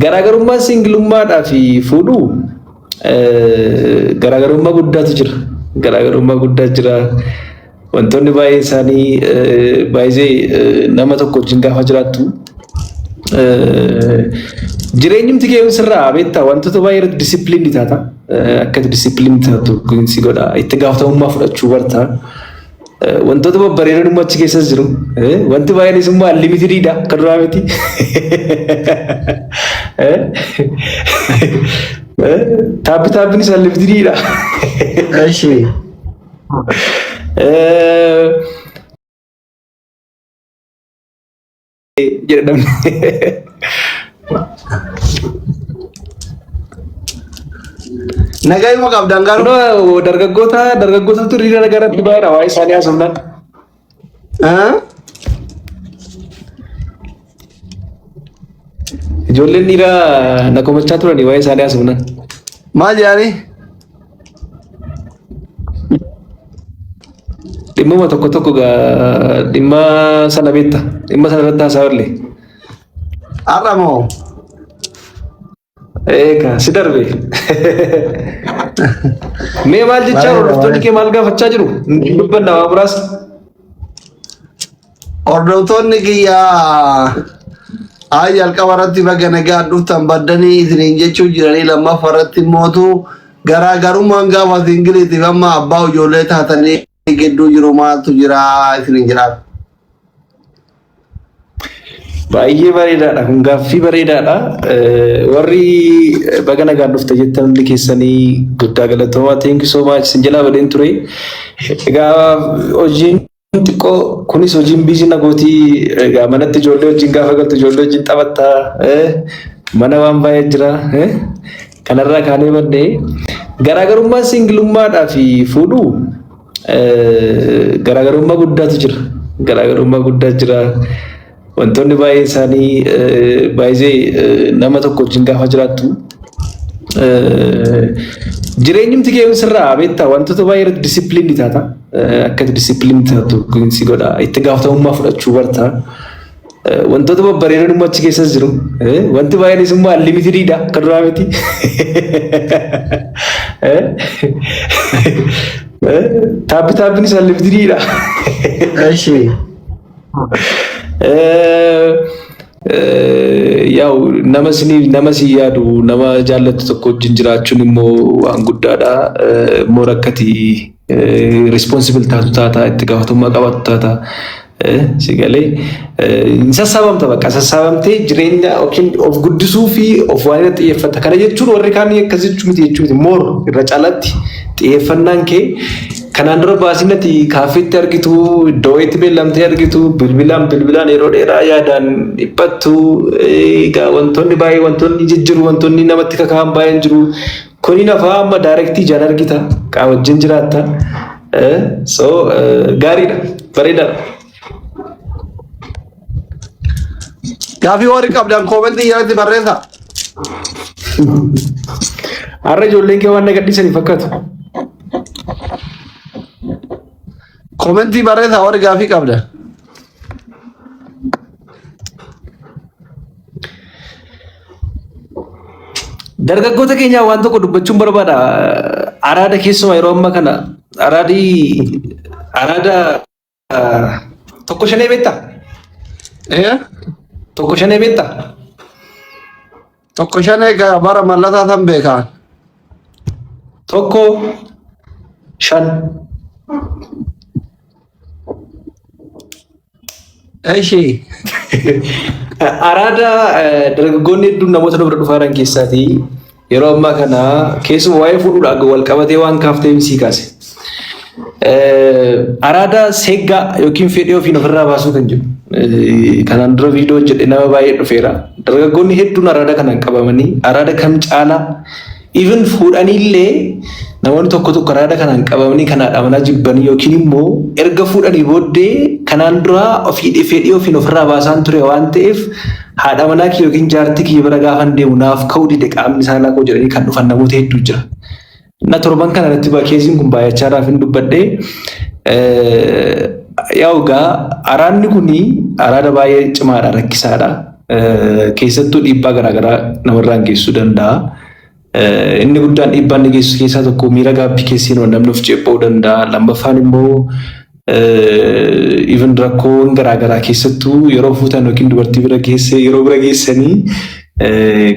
garaagarummaa singilummaadhaa fi fuudhuu garaagarummaa guddaatu jira. Garaagarummaa guddaa jira. Wantoonni baay'ee isaanii baay'ee nama tokko wajjin gaafa jiraattu jireenyumti kee sirraa beektaa wantoota baay'ee disipiliinii taata. Akka disipiliinii taatu kunis godha. Itti gaafatamummaa fudhachuu barta. Wantoota babbareedan achi keessa jiru. Wanti baay'een immoo unlimitedidha kan duraa miti. Taaphiin isaa unlimitedidha. Eeshi. Nagai mau kau danggar? No, dargaggoota tu rira negara tiba rawai sania sebenarnya. Ijoolleen dhiiraa na komachaa turani waa'ee isaanii haasofna. Maal jedhani? Dhimmuma tokko tokko dhimma sana beekta. Dhimma sana irratti haasaa oolle. Har'a moo? Eegaa si darbe. Mee maal jechaa hordoftoonni kee maal gaafachaa jiru? Dubbanna waa muraasa. Hordoftoonni kiyyaa jalqaba irratti baga nagaa dhuftan baddanii isiniin jechuu jiranii lammaffaa irratti mootu garaagarummaan gaafa Ingiliziif amma abbaa ijoollee taatanii gidduu jiru maaltu jira isiniin jiraatu. Baay'ee bareedaadha. Kun gaaffii bareedaadha. Warri baga nagaa dhufte jettan hundi keessanii guddaa galatoomaa. Thank you so much. Sin jalaa badeen ture. Egaa hojiin xiqqoo kunis hojiin biizii nagootii egaa manatti ijoollee wajjin gaafa galtu ijoollee wajjin taphattaa mana waan baay'ee jira. Kanarraa kaanee badnee garaagarummaan singilummaadhaa fi fuudhuu garaagarummaa guddaatu jira. Garaagarummaa guddaa jira. Wantoonni baay'ee isaanii baay'ee nama tokko wajjin gaafa jiraattu jireenyumti kee sirraa beektaa wantoota baay'ee disipiliinii taata. Akka disipiliinii taatu kunis godha. Itti gaafatamummaa fudhachuu barta. Wantoota babbareedan achi keessa jiru. Wanti baay'een immoo unlimitedidha kan duraa miti. Taaphiin isaa unlimitedidha. Eeshi. Yaa'u nama si yaadu nama jaallattu tokko wajjin jiraachuun immoo waan guddaadha. Immoo rakkati responsible taatu taata itti gaafatamummaa qabaatu taata. Sigalee sassaabamta bakka sassaabamtee jireenya yookiin of guddisuu fi of waan irratti xiyyeeffata. Kana jechuun warri kaan akkas jechuu miti jechuuti. Moor irra caalaatti xiyyeeffannaan kee kanaan dura baasinati kaafeetti argitu iddoo itti beellamtee argitu bilbilaan yeroo dheeraa yaadaan dhiphattu egaa wantoonni baay'ee wantoonni jijjiru wantoonni namatti kaka'an baay'een jiru. Kuni nafaa amma daayirektii jaan argita qaa wajjin jiraatta. So gaariidha bareedaadha. Gaaffii warri qabdan koomentii jalatti barreessaa. Har'a ijoolleen kee waan na gadhiisanii fakkaatu. Koomentii barreessaa warri gaaffii qabdan. Dargaggoota keenyaa waan tokko dubbachuun barbaada. Araada keessumaa yeroo ammaa kana araada tokko shanee beektaa? Tokko shanee beektaa? Tokko shanee bara mallataa san beekaa. Tokko shan. Eeshi. Araada dargaggoonni hedduun namoota dubara dhufaaran keessaati. Yeroo ammaa kana keessumaa waa'ee fuudhuudhaan wal qabatee waan kaaftee misii kaase. Araada seeggaa yookiin fedhii ofiin ofirraa baasuu kan jedhu. Kanaan dura viidiyoo jedhe nama baay'ee dhufeera. Dargaggoonni hedduun araada kanaan qabamanii araada kam caalaa even fuudhaniillee namoonni tokko tokko araada kanaan qabamanii kanaadha manaa jibbanii yookiin immoo erga fuudhanii booddee kanaan dura fedhii ofiin ofirraa baasaan ture waan ta'eef haadha manaa kee yookiin jaartii kee bira gaafa deemu naaf ka'uu dide qaamni isaa laaqoo jedhanii kan dhufan namoota hedduu jira. Na torban kana irratti keessiin kun baay'achaadhaaf hin dubbadhee yaa'u egaa araadni kuni araada baay'ee cimaadha rakkisaadha. keessattuu dhiibbaa garaagaraa namarraan geessisuu danda'a. Inni guddaan dhiibbaa inni geessisu keessaa tokko miira gaabbii keesseen namni of ceepha'uu danda'a. Lammaffaan immoo even rakkoon garaagaraa keessattuu yeroo fuutan yookiin dubartii bira geesse yeroo bira geessanii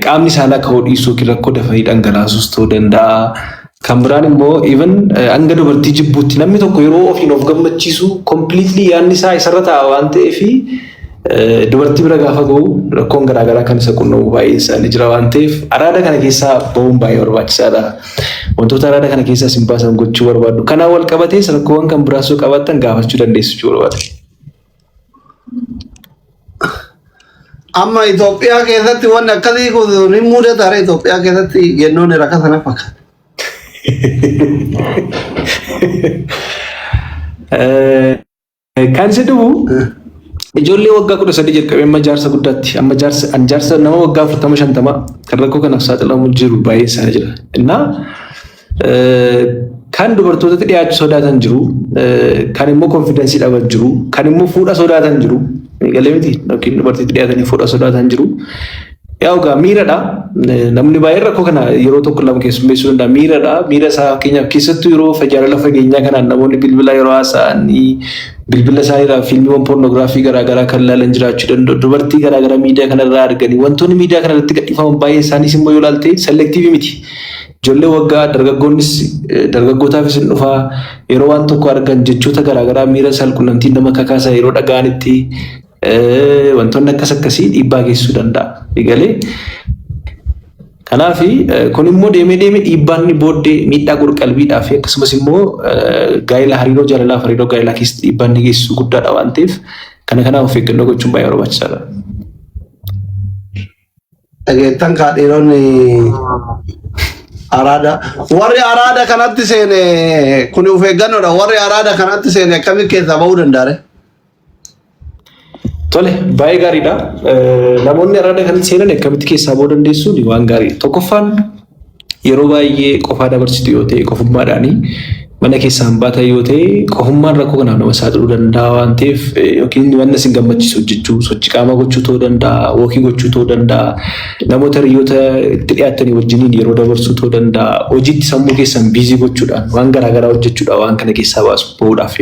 qaamni saalaa ka'uu dhiisuu yookiin rakkoo dafanii dhangalaasuus ta'uu danda'a. Kan biraan immoo even hanga dubartii jibbuutti namni tokko yeroo ofiin of gammachiisu completely yaadni isaa isarra taa'a waan ta'eef dubartii bira gaafa ga'u rakkoon garaagaraa kan isa qunnamu baay'ee isaanii jira waan ta'eef araada kana keessaa bahuun baay'ee barbaachisaadha. Wantoota araada kana keessaa isin baasan gochuu barbaadu. Kanaan wal qabatees rakkoowwan kan biraas yoo qabaattan gaafachuu dandeessuu barbaada. Amma Itoophiyaa keessatti wanni akkasii kun ni mudata Itoophiyaa keessatti jennoon rakka sana fakkaata. Kan si dhufu ijoollee waggaa 13 jalqabee amma jaarsa guddaatti amma jaarsa nama waggaa 40-50 kan rakkoo kanaaf saaxilamu jiru baay'ee isaanii jira. Innaa kan dubartootatti dhiyaachuu sodaatan jiru, kan immoo konfidensii dhaban jiru, kan immoo fuudha sodaatan jiru. Galee miti yookiin dubartiitti dhiyaatanii fuudha sodaatan jiru. Yaa ogaa miiradha. Namni baay'ee rakkoo kana yeroo tokko lama keessummeessuu danda'a. Miiradha. Miira isaa fakkeenyaaf keessattuu yeroo jaalala fageenyaa kanaan namoonni bilbila yeroo haasa'anii bilbila isaaniirraa fiilmiiwwan poornoogiraafii garaagaraa kan ilaalan jiraachuu danda'u. Dubartii garaagaraa miidiyaa kanarraa arganii wantoonni miidiyaa kanarratti gadhiifaman baay'ee isaaniis immoo yoo ilaalte selektiivii miti. Ijoollee waggaa dargaggoonnis dargaggootaafis hin dhufaa yeroo waan tokko argan jechoota garaagaraa miira salqunnamtiin nama kakaasaa yeroo dhaga'anitti wantoonni akkasii dhiibbaa geessisuu danda'a. Egalee kanaaf kun immoo deemee dhiibbaan booddee miidhaa qalbiidhaa fi akkasumas immoo gaa'ela hariiroo jaalalaaf hariiroo gaa'elaa keessatti dhiibbaan ni geessisu guddaadha waan ta'eef kanaaf of eeggannoo gochuun baay'ee barbaachisaadha. Dhageettan kaadhiironni araada warri araada kanatti seene kun of eeggannoodha. Warri araada kanatti seene akkamitti keessaa bahuu danda'a? Tole baay'ee gaariidha. Namoonni araada kanatti seenan akkamitti keessaa bahuu dandeessuun waan gaariidha. Tokkoffaan yeroo baay'ee qofaa dabarsitu yoo ta'e qofummaadhaanii mana keessaan baatan yoo ta'e qofummaan rakkoo kanaaf nama saaxiluu danda'a waan ta'eef yookiin wanna isin gammachiisu hojjechuu sochii qaamaa gochuu ta'uu danda'a wookii gochuu ta'uu danda'a namoota hiriyoota itti dhiyaattanii wajjiniin yeroo dabarsuu ta'uu danda'a hojiitti sammuu keessan biizii gochuudhaan waan garaagaraa hojjechuudhaan waan kana keessaa bahuudhaaf